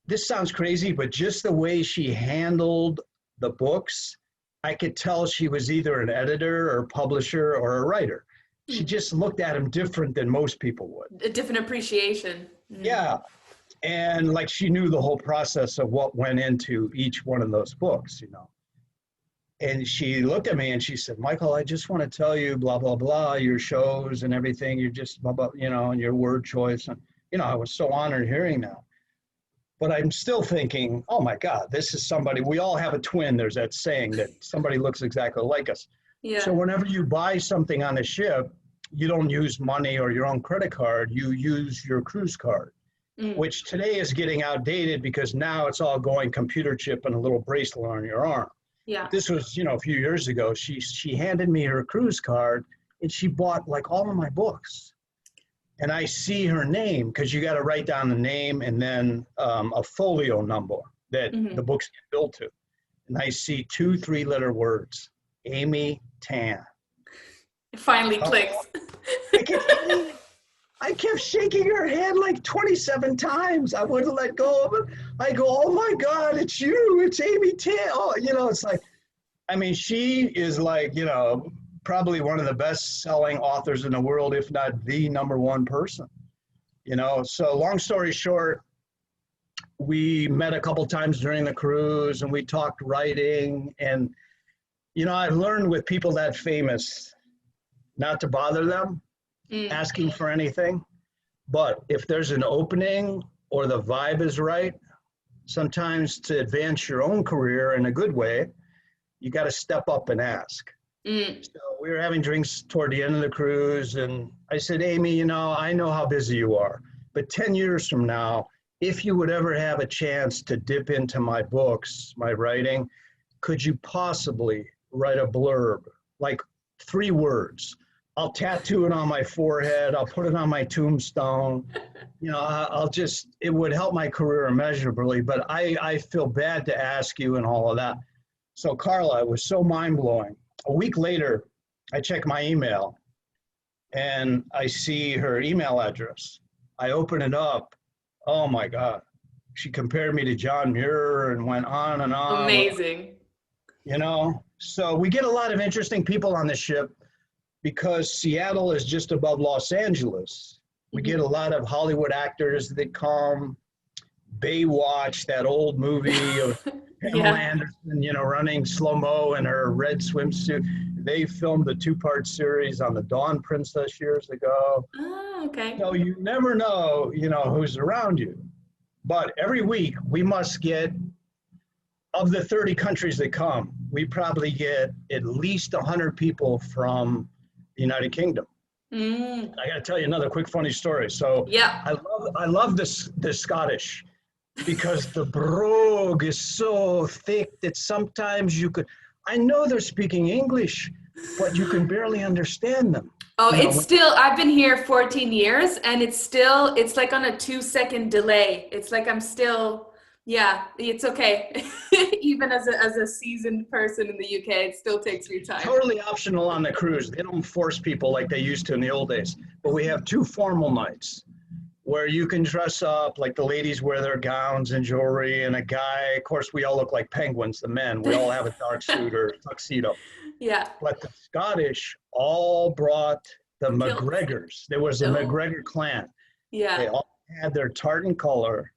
This sounds crazy, but just the way she handled the books, I could tell she was either an editor or publisher or a writer. She just looked at them different than most people would. A different appreciation. Yeah. And like she knew the whole process of what went into each one of those books, you know. And she looked at me and she said, Michael, I just want to tell you, blah, blah, blah, your shows and everything, you're just, blah, blah, you know, and your word choice. And, you know, I was so honored hearing that. But I'm still thinking, oh my God, this is somebody, we all have a twin. There's that saying that somebody looks exactly like us. Yeah. So whenever you buy something on the ship, you don't use money or your own credit card, you use your cruise card, which today is getting outdated because now it's all going computer chip and a little bracelet on your arm. Yeah. This was, you know, a few years ago. She handed me her cruise card and she bought like all of my books. And I see her name, because you got to write down the name and then a folio number that the books get billed to. And I see 2 3-letter words, Amy Tan. It finally clicks. I kept shaking her hand like 27 times. I wouldn't let go of it. I go, oh my God, it's you, it's Amy Tan. Oh, you know, it's like, I mean, she is like, you know, probably one of the best-selling authors in the world, if not the #1 person, you know. So long story short, we met a couple times during the cruise and we talked writing. And, you know, I've learned with people that famous not to bother them asking for anything. But if there's an opening or the vibe is right, sometimes to advance your own career in a good way, you got to step up and ask. So we were having drinks toward the end of the cruise, and I said, Amy, you know how busy you are, but 10 years from now, if you would ever have a chance to dip into my books, my writing, could you possibly write a blurb, like 3 words? I'll tattoo it on my forehead. I'll put it on my tombstone. You know, it would help my career immeasurably, but I feel bad to ask you and all of that. So Carla, it was so mind-blowing. A week later, I check my email and I see her email address. I open it up. Oh my God. She compared me to John Muir and went on and on. Amazing. You know, so we get a lot of interesting people on the ship because Seattle is just above Los Angeles. We get a lot of Hollywood actors that come. Baywatch, that old movie of Pamela Anderson, you know, running slow-mo in her red swimsuit. They filmed a 2-part series on the Dawn Princess years ago. Oh, okay. So you never know, you know, who's around you. But every week we must get of the 30 countries that come, we probably get at least 100 people from the United Kingdom. Mm. I got to tell you another quick funny story. So Yeah. I love the Scottish because the brogue is so thick that sometimes I know they're speaking English, but you can barely understand them. Oh, You know, it's still, I've been here 14 years and it's like on a 2-second delay. It's like I'm still, yeah, it's okay. Even as a seasoned person in the UK, it still takes me time. Totally optional on the cruise. They don't force people like they used to in the old days. But we have 2 formal nights where you can dress up, like the ladies wear their gowns and jewelry, and a guy, of course, we all look like penguins, the men. We all have a dark suit or tuxedo. Yeah. But the Scottish all brought the Kilts. McGregors. There was a McGregor clan. Yeah. They all had their tartan color.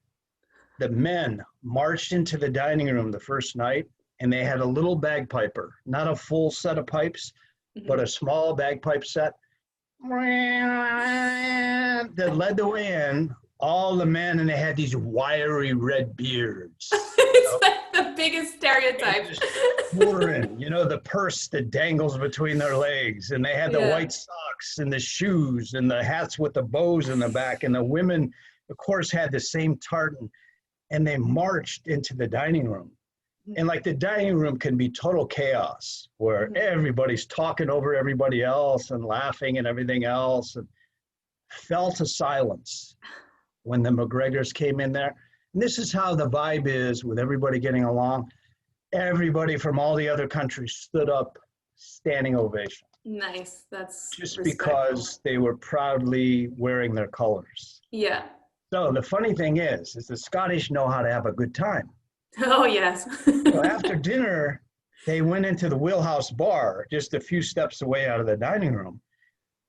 The men marched into the dining room the first night, and they had a little bagpiper, not a full set of pipes, but a small bagpipe set that led the way in. All the men, and they had these wiry red beards. It's like the biggest stereotype. You know, the purse that dangles between their legs, and they had the white socks and the shoes and the hats with the bows in the back, and the women, of course, had the same tartan, and they marched into the dining room. And like the dining room can be total chaos where everybody's talking over everybody else and laughing and everything else, and fell to silence when the McGregors came in there. And this is how the vibe is with everybody getting along. Everybody from all the other countries stood up, standing ovation. Nice. That's just respectful. Because they were proudly wearing their colors. Yeah. So the funny thing is the Scottish know how to have a good time. Oh, yes. So after dinner, they went into the Wheelhouse Bar, just a few steps away out of the dining room,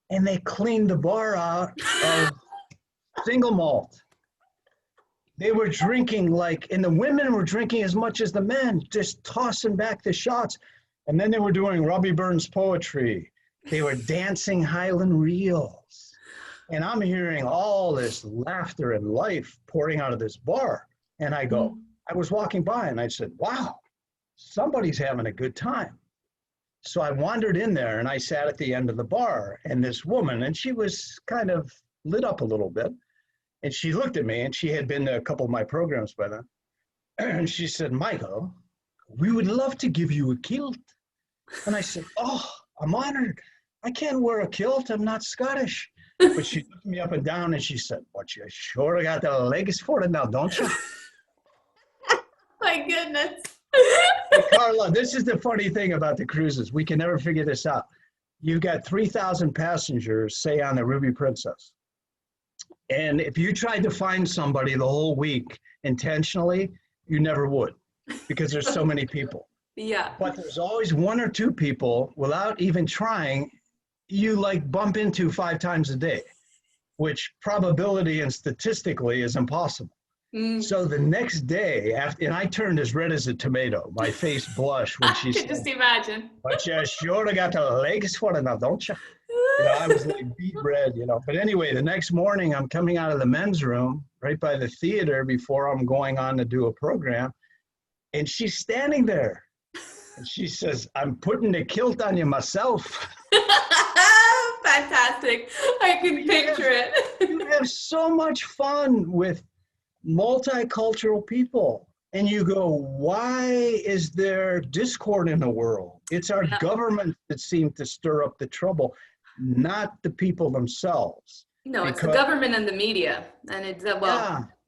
and they cleaned the bar out of single malt. They were drinking and the women were drinking as much as the men, just tossing back the shots. And then they were doing Robbie Burns poetry. They were dancing Highland reels. And I'm hearing all this laughter and life pouring out of this bar. And I was walking by and I said, wow, somebody's having a good time. So I wandered in there and I sat at the end of the bar, and this woman, and she was kind of lit up a little bit. And she looked at me, and she had been to a couple of my programs by then. And she said, Michael, we would love to give you a kilt. And I said, oh, I'm honored. I can't wear a kilt. I'm not Scottish. But she looked me up and down and she said, but you sure got the legs for it now, don't you? My goodness. Hey, Carla, this is the funny thing about the cruises. We can never figure this out. You've got 3,000 passengers, say, on the Ruby Princess. And if you tried to find somebody the whole week intentionally, you never would, because there's so many people. Yeah. But there's always 1 or 2 people, without even trying, you bump into 5 times a day, which probability and statistically is impossible. So the next day, and I turned as red as a tomato. My face blushed when she said, just imagine. but you sure got the legs for it now, don't you? I was like beet red, But anyway, the next morning, I'm coming out of the men's room right by the theater before I'm going on to do a program. And she's standing there. And she says, I'm putting the kilt on you myself. Fantastic. I can picture it. You have so much fun with multicultural people. And you go, why is there discord in the world? It's our government that seem to stir up the trouble, not the people themselves. No, it's the government and the media. And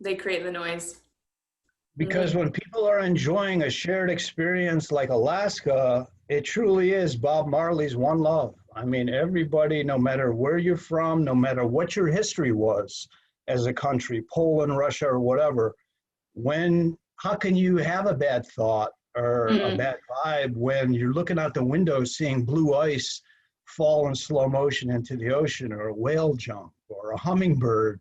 they create the noise. Because when people are enjoying a shared experience like Alaska, it truly is Bob Marley's one love. I mean, everybody, no matter where you're from, no matter what your history was as a country, Poland, Russia, or whatever, how can you have a bad thought or a bad vibe when you're looking out the window seeing blue ice fall in slow motion into the ocean, or a whale jump, or a hummingbird,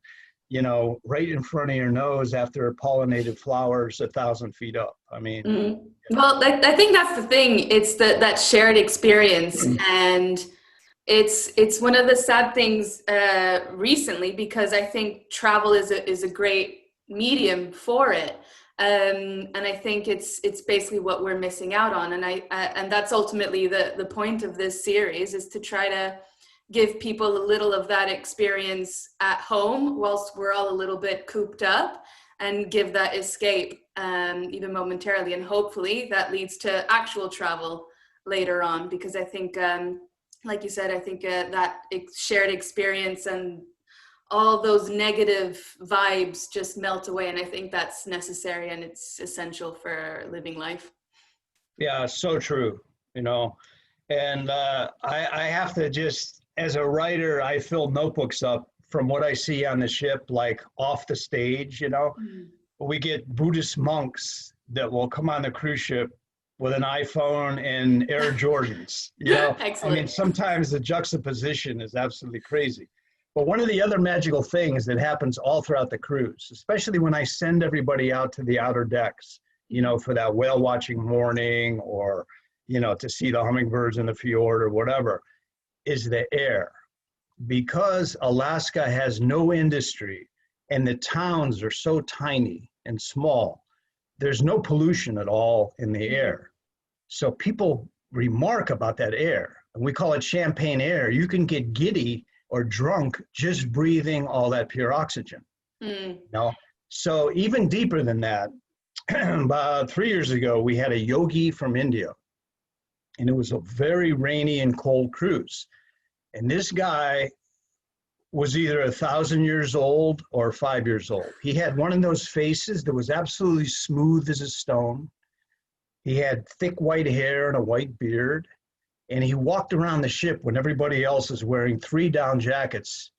right in front of your nose after pollinated flowers 1,000 feet up. I mean, well, I think that's the thing. It's that shared experience, and it's one of the sad things recently, because I think travel is a great medium for it. And I think it's basically what we're missing out on. And that's ultimately the point of this series, is to try to give people a little of that experience at home whilst we're all a little bit cooped up, and give that escape, even momentarily. And hopefully that leads to actual travel later on, because I think, like you said, I think that shared experience and all those negative vibes just melt away. And I think that's necessary and it's essential for living life. Yeah, so true, you know. And I have to just, as a writer, I fill notebooks up from what I see on the ship, like off the stage, you know. We get Buddhist monks that will come on the cruise ship with an iPhone and Air Jordans, you know. Excellent. I mean, sometimes the juxtaposition is absolutely crazy. But one of the other magical things that happens all throughout the cruise, especially when I send everybody out to the outer decks, you know, for that whale watching morning, or, you know, to see the hummingbirds in the fjord or whatever, is the air. Because Alaska has no industry and the towns are so tiny and small, there's no pollution at all in the air. So people remark about that air, and we call it champagne air. You can get giddy or drunk just breathing all that pure oxygen. You know? So even deeper than that, about 3 years ago, we had a yogi from India, and it was a very rainy and cold cruise. And this guy was either 1,000 years old or 5 years old. He had one of those faces that was absolutely smooth as a stone. He had thick white hair and a white beard. And he walked around the ship when everybody else is wearing 3 down jackets,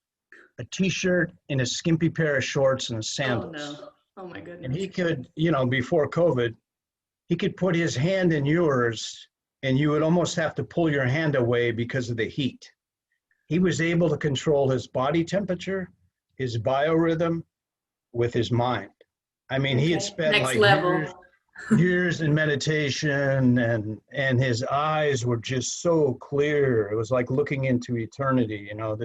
a t-shirt, and a skimpy pair of shorts and sandals. Oh, no. Oh, my goodness. And he could, you know, before COVID, he could put his hand in yours and you would almost have to pull your hand away because of the heat. He was able to control his body temperature, his biorhythm with his mind. I mean, he had spent next like level. years in meditation, and his eyes were just so clear. It was like looking into eternity, you know.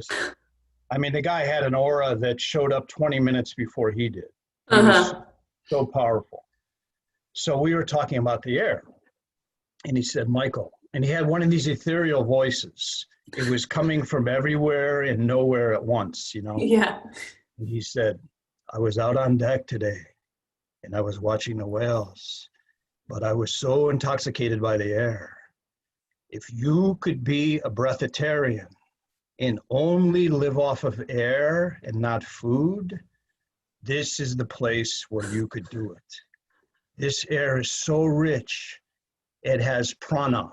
I mean, the guy had an aura that showed up 20 minutes before he did. It was so powerful. So we were talking about the air, and he said, Michael, and he had one of these ethereal voices. It was coming from everywhere and nowhere at once, you know. Yeah. And he said, I was out on deck today and I was watching the whales, but I was so intoxicated by the air. If you could be a breatharian and only live off of air and not food, this is the place where you could do it. This air is so rich. It has prana,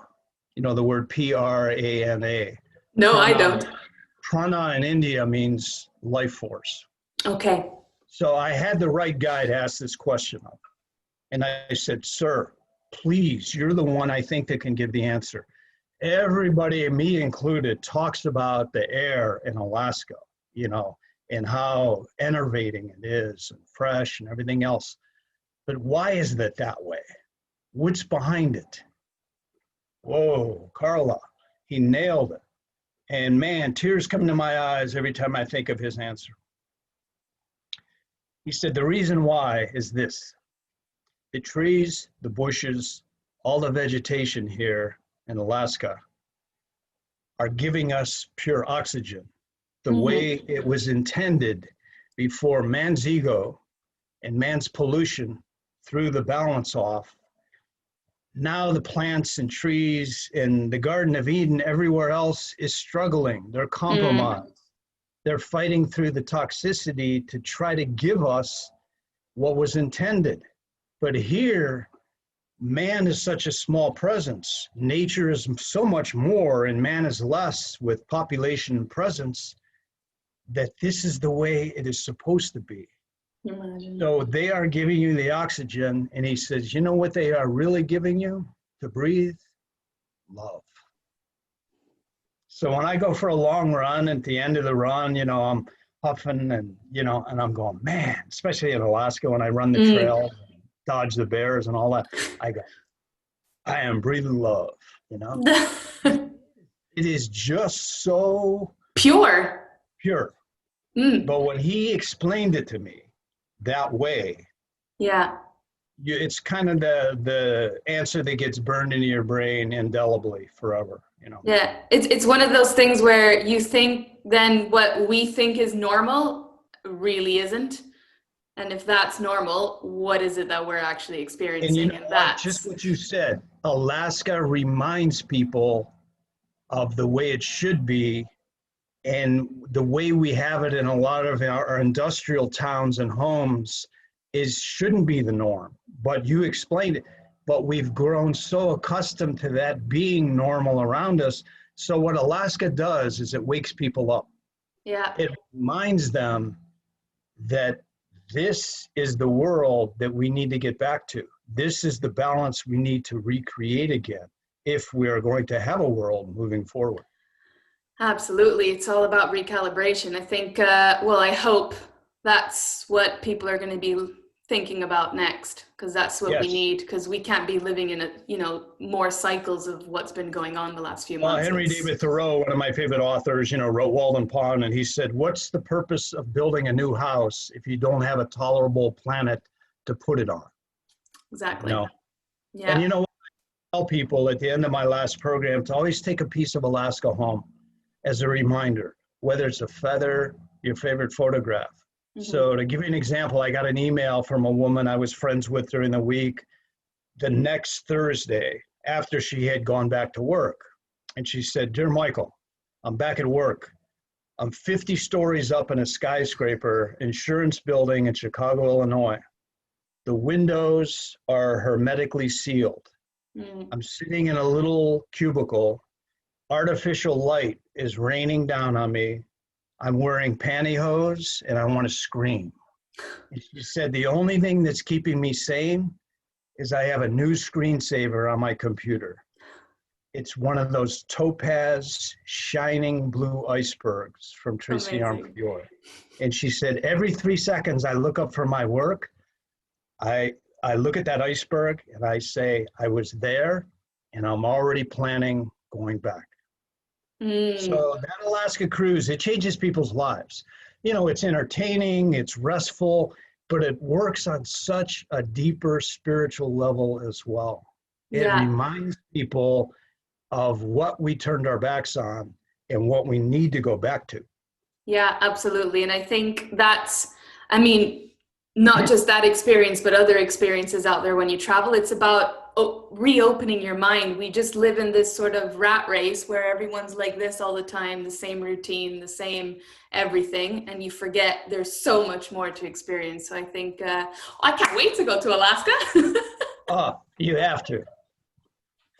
you know, the word Prana. No, Prana, I don't. Prana in India means life force. Okay. So I had the right guy to ask this question of. And I said, sir, please, you're the one I think that can give the answer. Everybody, me included, talks about the air in Alaska, you know, and how enervating it is and fresh and everything else. But why is it that way? What's behind it? Whoa, Carla, he nailed it. And man, tears come to my eyes every time I think of his answer. He said, the reason why is this. The trees, the bushes, all the vegetation here in Alaska are giving us pure oxygen the way it was intended before man's ego and man's pollution threw the balance off. Now the plants and trees in the Garden of Eden, everywhere else is struggling. They're compromised. They're fighting through the toxicity to try to give us what was intended. But here, man is such a small presence. Nature is so much more and man is less with population and presence, that this is the way it is supposed to be. Imagine. So they are giving you the oxygen, and he says, you know what they are really giving you to breathe? Love. So when I go for a long run, at the end of the run, you know, I'm puffing and, you know, and I'm going, man, especially in Alaska when I run the trail, dodge the bears and all that, I go, I am breathing love, you know? It is just so pure. But when he explained it to me that way, yeah, it's kind of the answer that gets burned into your brain indelibly forever, you know. Yeah, it's one of those things where you think then what we think is normal really isn't. And if that's normal, what is it that we're actually And you experiencing? know And what? Just that's, what you said, Alaska reminds people of the way it should be and the way we have it in a lot of our industrial towns and homes is shouldn't be the norm. But you explained it. But we've grown so accustomed to that being normal around us. So what Alaska does is it wakes people up. yeah. It reminds them that this is the world that we need to get back to. This is the balance we need to recreate again if we are going to have a world moving forward. Absolutely. It's all about recalibration. I think, well, I hope that's what people are going to be thinking about next, because that's what we Yes. need, because we can't be living in more cycles of what's been going on the last few Well, months. Henry David Thoreau, one of my favorite authors, wrote Walden Pond, and he said, "What's the purpose of building a new house if you don't have a tolerable planet to put it on?" You Exactly. know, and Yeah. what I tell people at the end of my last program to always take a piece of Alaska home as a reminder, whether it's a feather, your favorite photograph. Hmm. So to give you an example, I got an email from a woman I was friends with during the week the next Thursday after she had gone back to work. And she said, "Dear Michael, I'm back at work. I'm 50 stories up in a skyscraper insurance building in Chicago, Illinois. The windows are hermetically sealed. Mm. I'm sitting in a little cubicle. Artificial light is raining down on me. I'm wearing pantyhose and I want to scream." And she said, "The only thing that's keeping me sane is I have a new screensaver on my computer. It's one of those topaz shining blue icebergs from Tracy Amazing. Armfior." And she said, "Every 3 seconds I look up from my work, I, I look at that iceberg and I say, I was there and I'm already planning going back." Mm. So that Alaska cruise, it changes people's lives. It's entertaining, it's restful, but it works on such a deeper spiritual level as well. It Yeah. reminds people of what we turned our backs on and what we need to go back to. Yeah, absolutely. And I think that's, I mean, not just that experience, but other experiences out there when you travel. It's about reopening your mind. We just live in this sort of rat race where everyone's like this all the time, the same routine, the same everything. And you forget there's so much more to experience. So I think, I can't wait to go to Alaska. Oh, you have to.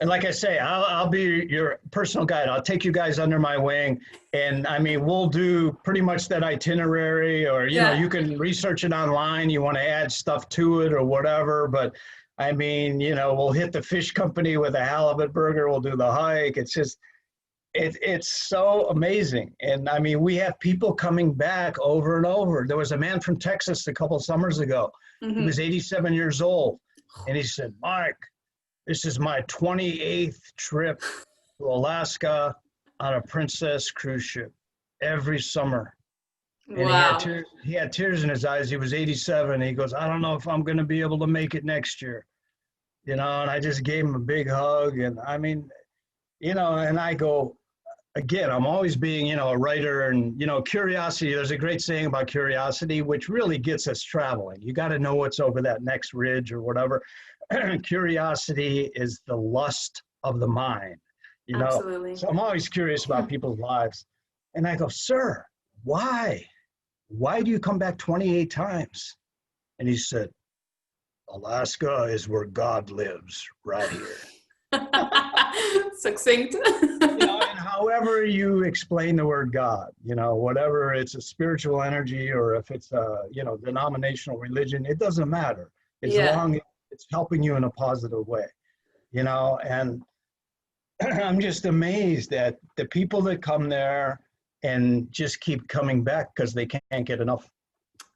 And like I say, I'll be your personal guide. I'll take you guys under my wing. And I mean, we'll do pretty much that itinerary, or, Yeah. you can research it online. You want to add stuff to it or whatever. But I mean, we'll hit the fish company with a halibut burger. We'll do the hike. It's just, it's so amazing. And I mean, we have people coming back over and over. There was a man from Texas a couple of summers ago. He was 87 years old. And he said, "Mike, this is my 28th trip to Alaska on a Princess cruise ship every summer." And Wow. he had tears in his eyes. He was 87. He goes, "I don't know if I'm going to be able to make it next year." And I just gave him a big hug. And I mean, and I go, again, I'm always being, a writer and, curiosity. There's a great saying about curiosity, which really gets us traveling. You got to know what's over that next ridge or whatever. Curiosity is the lust of the mind, Absolutely. So I'm always curious about people's lives. And I go, "Sir, why? Why do you come back 28 times?" And he said, "Alaska is where God lives, right here." Succinct. And however you explain the word God, whatever it's a spiritual energy or if it's a, denominational religion, it doesn't matter as Yeah. long as it's helping you in a positive way, and I'm just amazed at the people that come there and just keep coming back because they can't get enough.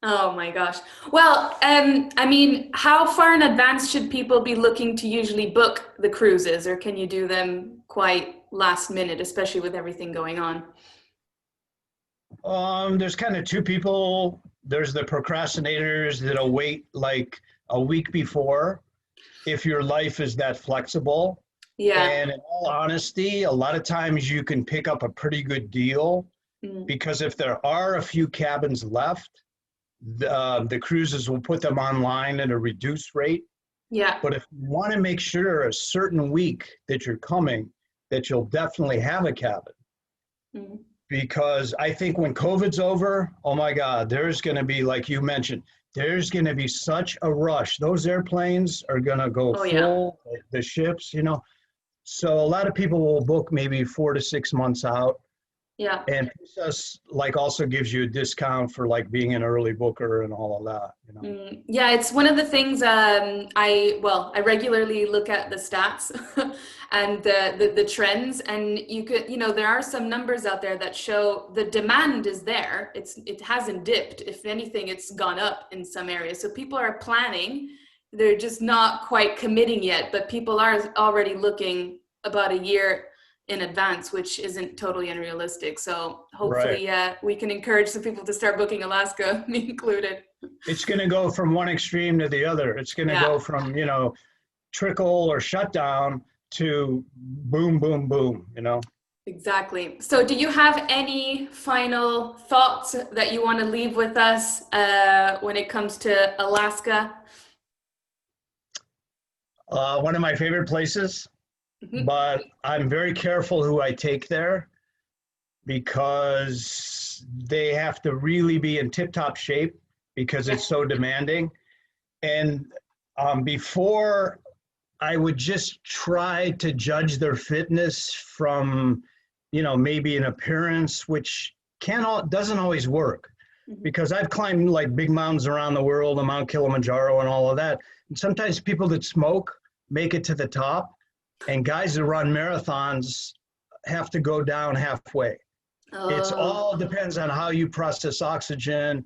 Oh my gosh. Well, I mean, how far in advance should people be looking to usually book the cruises, or can you do them quite last minute, especially with everything going on? There's kind of two people. There's the procrastinators that'll wait like a week before if your life is that flexible. Yeah. And in all honesty, a lot of times you can pick up a pretty good deal because if there are a few cabins left, the cruises will put them online at a reduced rate. Yeah. But if you want to make sure a certain week that you're coming, that you'll definitely have a cabin. Because I think when COVID's over, oh my God, there's going to be, like you mentioned, there's going to be such a rush. Those airplanes are going to go full, the ships, you know. So a lot of people will book maybe 4 to 6 months out. Yeah. And Princess like also gives you a discount for like being an early booker and all of that, you know. Yeah, it's one of the things I regularly look at the stats and the trends, and there are some numbers out there that show the demand is there. It hasn't dipped. If anything, it's gone up in some areas. So people are planning. They're just not quite committing yet, but people are already looking about a year in advance, which isn't totally unrealistic. So hopefully we can encourage some people to start booking Alaska, me included. It's going to go from one extreme to the other. It's going to go from, you know, trickle or shutdown to boom, boom, boom, you know. Exactly. So do you have any final thoughts that you want to leave with us when it comes to Alaska? One of my favorite places. But I'm very careful who I take there because they have to really be in tip-top shape because it's so demanding. And before I would just try to judge their fitness from, you know, maybe an appearance, which doesn't always work. Because I've climbed like big mountains around the world, Mount Kilimanjaro and all of that. And sometimes people that smoke make it to the top. And guys that run marathons have to go down halfway. It's all depends on how you process oxygen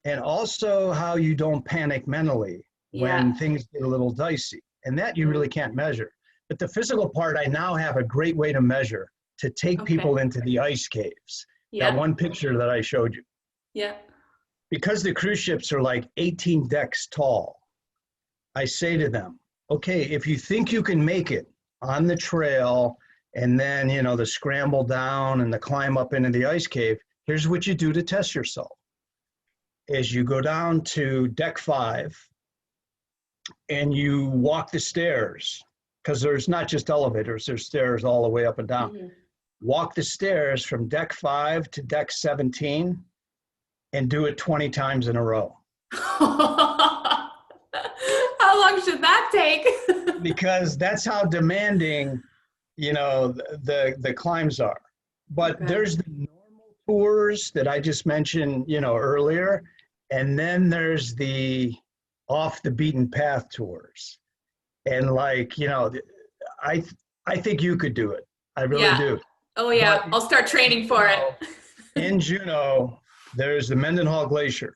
and also how you don't panic mentally when things get a little dicey. And that you really can't measure. But the physical part, I now have a great way to measure to take people into the ice caves. That one picture that I showed you. Yeah. Because the cruise ships are like 18 decks tall, I say to them, okay, if you think you can make it on the trail and then, you know, the scramble down and the climb up into the ice cave, here's what you do to test yourself. Is you go down to deck 5 and you walk the stairs, because there's not just elevators, there's stairs all the way up and down. Walk the stairs from deck 5 to deck 17 and do it 20 times in a row. How long should that take? Because that's how demanding, you know, the climbs are. But there's the normal tours that I just mentioned, you know, earlier, and then there's the off the beaten path tours. And like, you know, I think you could do it. I really do. Oh yeah, but, I'll start training for it. In Juneau, there's the Mendenhall Glacier.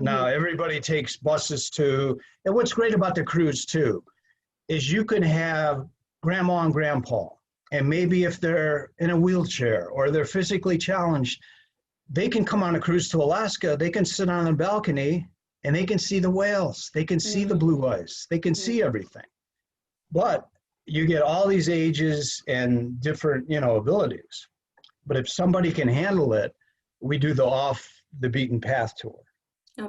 Now everybody takes buses to, and what's great about the cruise too, is you can have grandma and grandpa, and maybe if they're in a wheelchair or they're physically challenged, they can come on a cruise to Alaska, they can sit on a balcony and they can see the whales, they can see the blue ice, they can see everything. But you get all these ages and different, you know, abilities. But if somebody can handle it, we do the off the beaten path tour.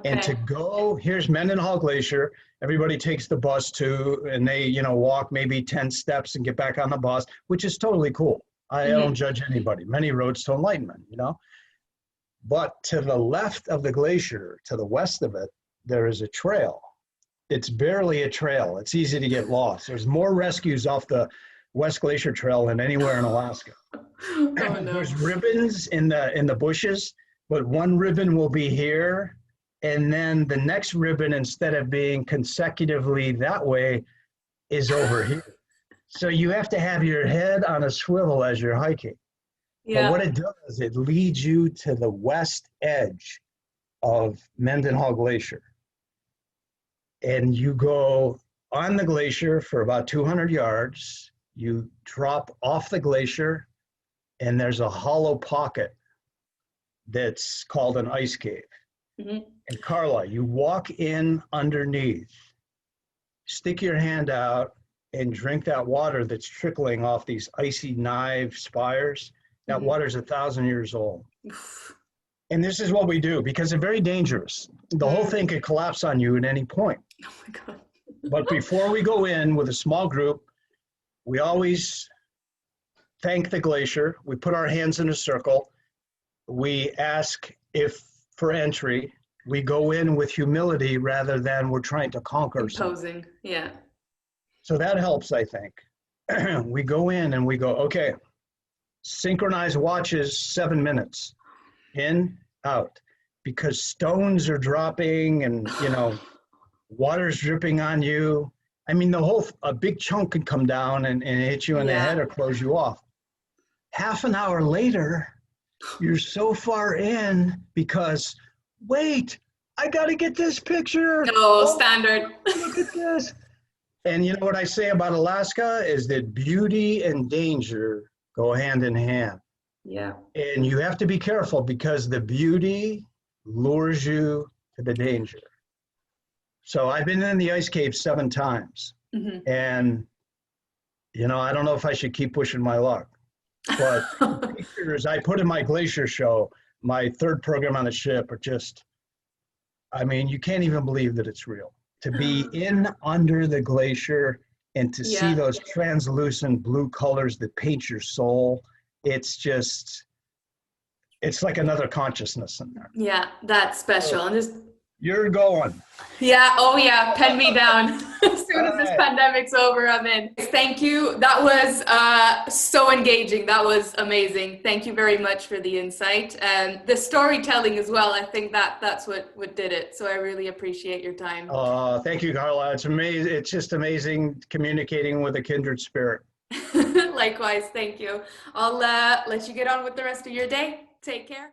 And to go, here's Mendenhall Glacier, everybody takes the bus to, and they, you know, walk maybe 10 steps and get back on the bus, which is totally cool. I don't judge anybody. Many roads to enlightenment, you know. But to the left of the glacier, to the west of it, there is a trail. It's barely a trail. It's easy to get lost. There's more rescues off the West Glacier Trail than anywhere in Alaska. Oh, no. There's ribbons in the bushes, but one ribbon will be here. And then the next ribbon, instead of being consecutively that way, is over here. So you have to have your head on a swivel as you're hiking. But what it does, it leads you to the west edge of Mendenhall Glacier. And you go on the glacier for about 200 yards. You drop off the glacier, and there's a hollow pocket that's called an ice cave. And Carla, you walk in underneath, stick your hand out and drink that water that's trickling off these icy knife spires. That water's 1,000 years old. And this is what we do because they're very dangerous. The whole thing could collapse on you at any point. Oh my God. But before we go in with a small group, we always thank the glacier. We put our hands in a circle. We ask if for entry. We go in with humility rather than we're trying to conquer something. Imposing, yeah. So that helps, I think. We go in and we go, okay, synchronized watches, 7 minutes, in, out, because stones are dropping and, you know, water's dripping on you. I mean, a big chunk could come down and hit you in the head or close you off. Half an hour later, you're so far in because, wait, I got to get this picture. Oh, standard. Look at this. And you know what I say about Alaska is that beauty and danger go hand in hand. Yeah. And you have to be careful because the beauty lures you to the danger. So I've been in the ice cave 7 times. And, you know, I don't know if I should keep pushing my luck. But the pictures I put in my glacier show, my 3rd program on the ship, are just, I mean, you can't even believe that it's real. To be in under the glacier and to see those translucent blue colors that paint your soul, it's just, it's like another consciousness in there. Yeah, that's special. And just you're going. Yeah, oh yeah, pen me down. As soon as this pandemic's over, I'm in. Thank you. That was so engaging. That was amazing. Thank you very much for the insight. And the storytelling as well, I think that's what did it. So I really appreciate your time. Thank you, Carla. It's amazing. It's just amazing communicating with a kindred spirit. Likewise, thank you. I'll let you get on with the rest of your day. Take care.